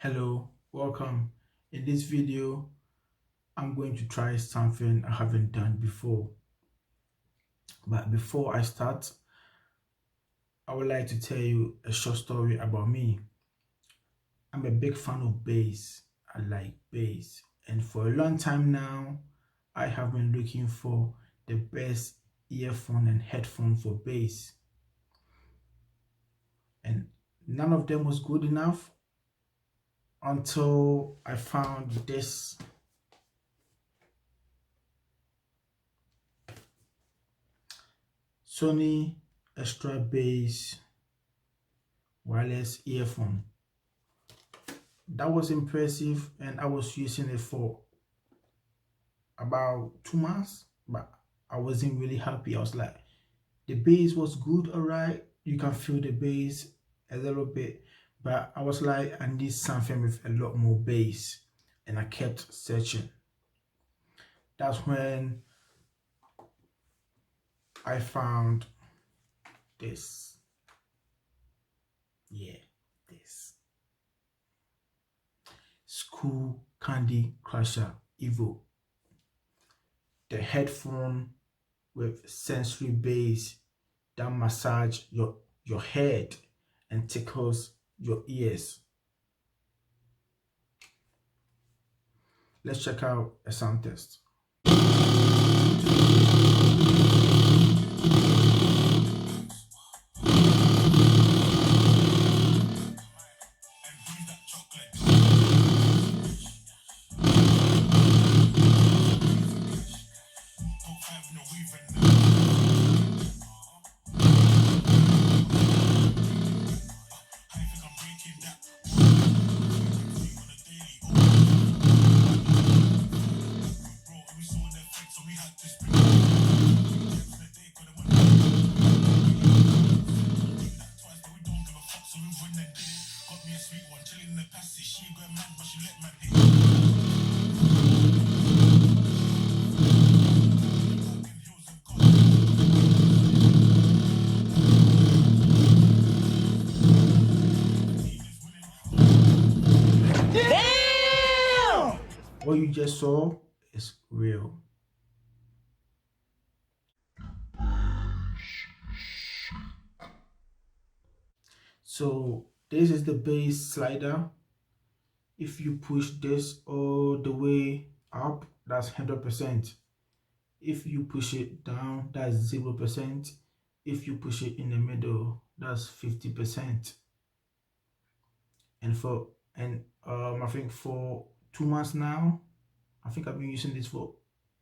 Hello, welcome. In this video, I'm going to try something I haven't done before. But before I start, I would like to tell you a short story about me. I'm a big fan of bass. I like bass. And for a long time now, I have been looking for the best earphone and headphone for bass. And none of them was good enough until I found this Sony Extra Bass wireless earphone. That was impressive, and I was using it for about 2 months, but I wasn't really happy. I was like, the bass was good, all right, you can feel the bass a little bit, but I was like, I need something with a lot more bass, and I kept searching. That's when I found this. This Skullcandy Crusher Evo, the headphone with sensory bass that massage your head and tickles your ears. Let's check out a sound test. What you just saw is real. So this is the bass slider. If you push this all the way up, that's 100%. If you push it down, that's 0%. If you push it in the middle, that's 50%. And I think for 2 months now, I think I've been using this for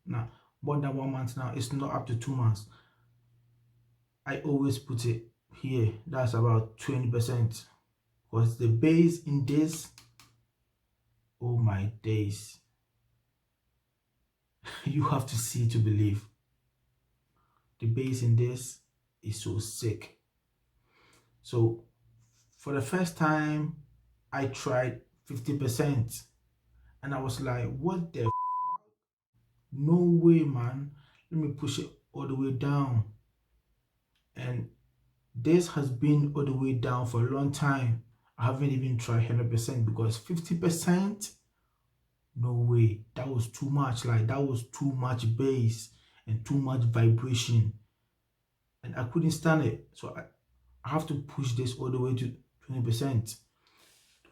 now more than 1 month now. It's not up to 2 months. I always put it here. That's about 20%. Because the bass in this, oh my days. You have to see to believe. The bass in this is so sick. So for the first time, I tried 50%. And I was like, what the no way, man. Let me push it all the way down. And this has been all the way down for a long time. I haven't even tried 100% because 50%, no way. That was too much. Like, that was too much bass and too much vibration. And I couldn't stand it. So I have to push this all the way to 20%.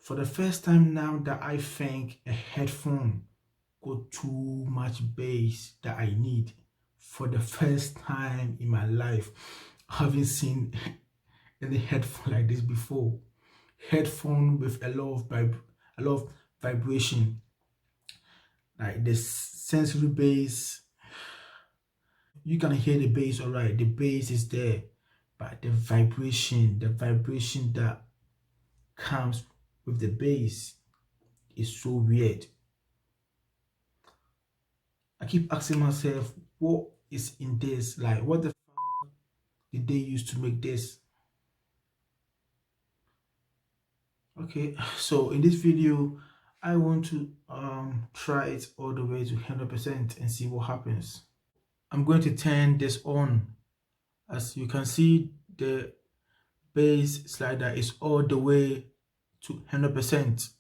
For the first time now that I think a headphone got too much bass that I need. For the first time in my life, I haven't seen any headphone like this before. Headphone with a lot of vibration, like the sensory bass. You can hear the bass, all right. The bass is there, but the vibration that comes with the bass is so weird. I keep asking myself, what is in this? Like, what the fuck did they use to make this? Okay, so in this video, I want to try it all the way to 100% and see what happens. I'm going to turn this on. As you can see, the bass slider is all the way to 100%.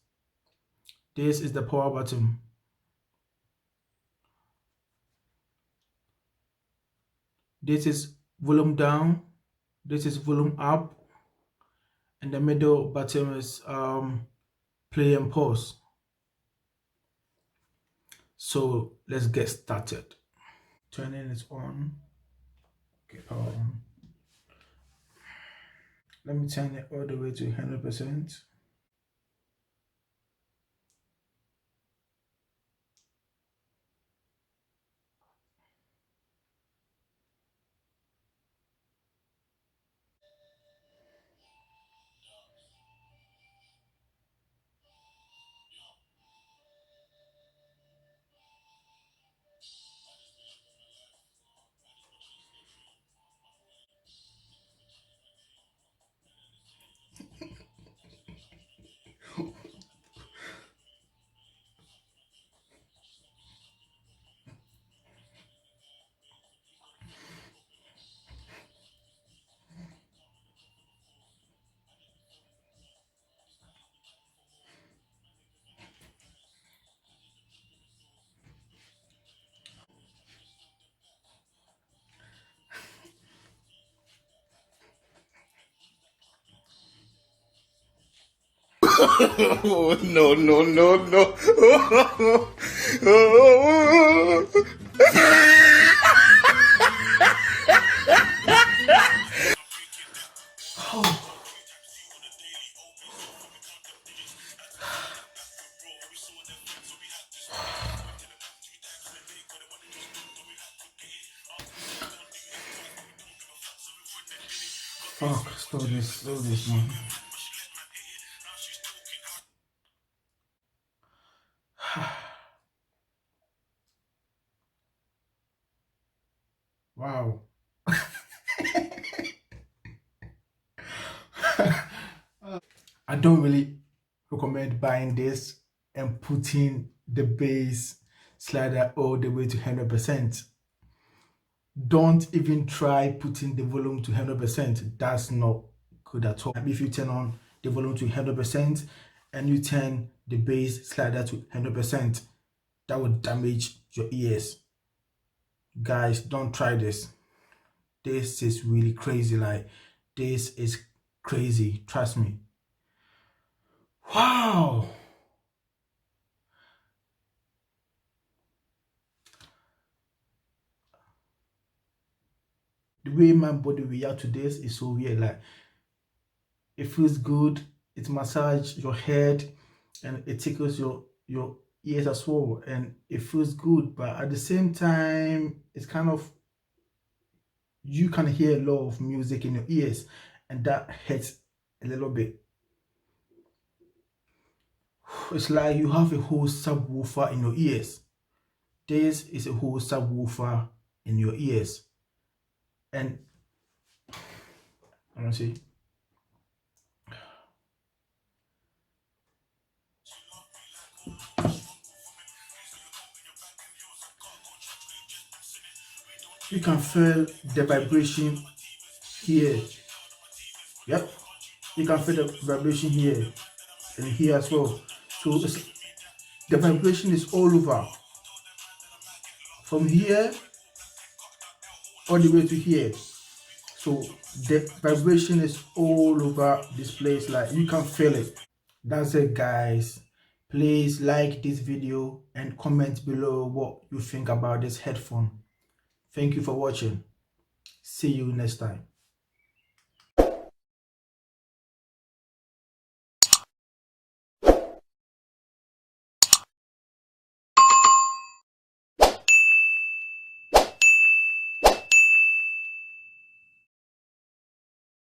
This is the power button. This is volume down. This is volume up. And the middle button is play and pause. So let's get started. Turning it on. Okay, power on. Let me turn it all the way to 100%. Oh, no, no, no, no. Fuck, slow this, man. Wow. I don't really recommend buying this and putting the bass slider all the way to 100%. Don't even try putting the volume to 100%. That's not good at all. If you turn on the volume to 100% and you turn the bass slider to 100%, that would damage your ears. Guys, don't try this. This is really crazy. Like, this is crazy. Trust me. Wow. The way my body reacts to this is so weird. Like, it feels good. It massages your head and it tickles your ears as well, and it feels good. But at the same time, it's kind of, you can hear a lot of music in your ears, and that hurts a little bit. It's like you have a whole subwoofer in your ears. This is a whole subwoofer in your ears, and I don't see. You can feel the vibration here. Yep, you can feel the vibration here and here as well. So the vibration is all over, from here all the way to here. So the vibration is all over this place, like you can feel it. That's it, guys. Please like this video and comment below what you think about this headphone. Thank you for watching. See you next time.